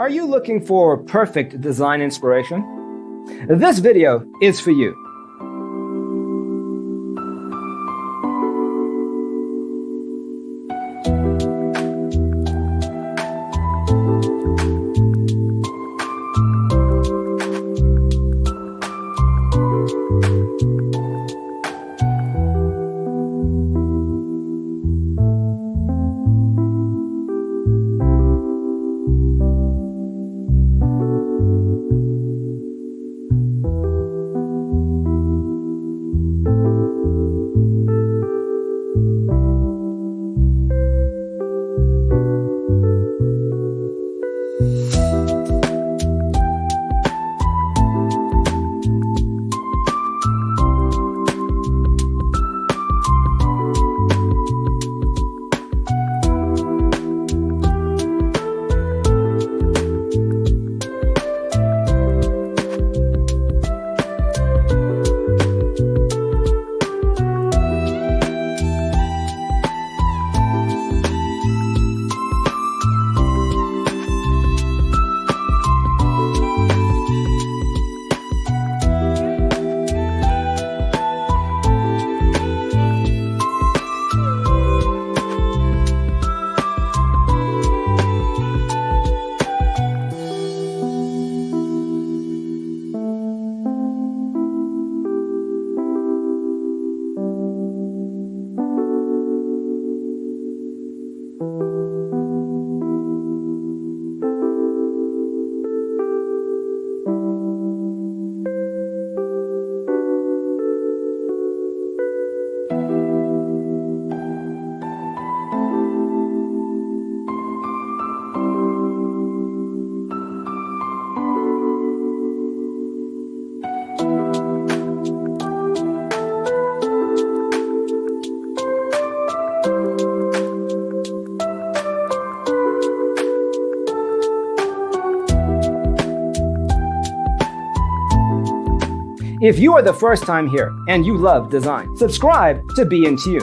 Are you looking for perfect design inspiration? This video is for you. If you are the first time here and you love design, subscribe to Be in Tune.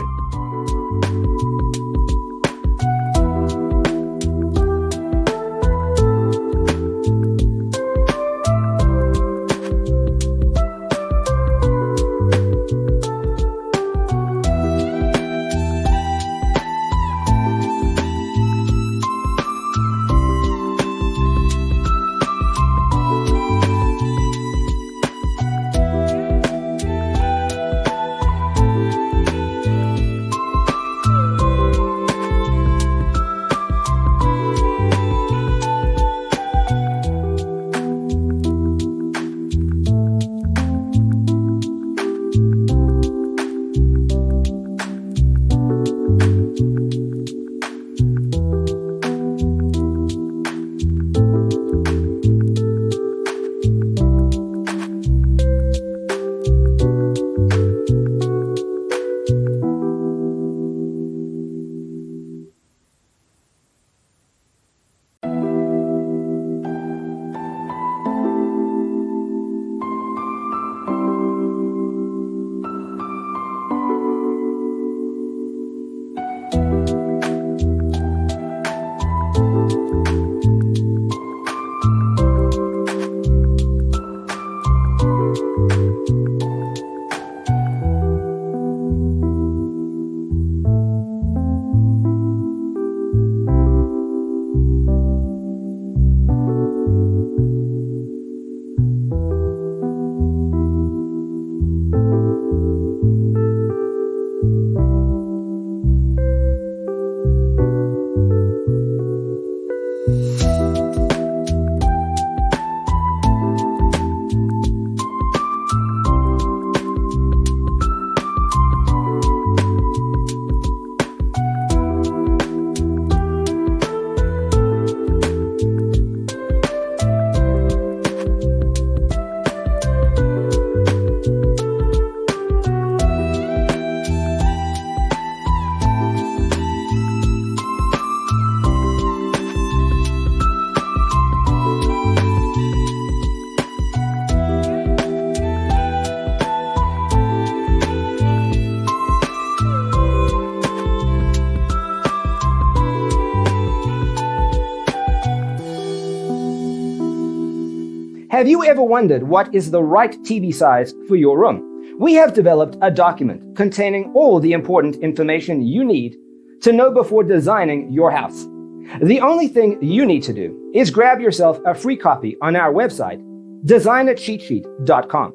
Have you ever wondered what is the right TV size for your room? We have developed a document containing all the important information you need to know before designing your house. The only thing you need to do is grab yourself a free copy on our website, designercheatsheet.com.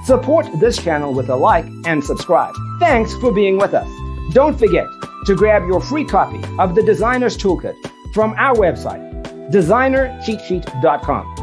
Support this channel with a like and subscribe. Thanks for being with us. Don't forget to grab your free copy of the Designer's Toolkit from our website, designercheatsheet.com.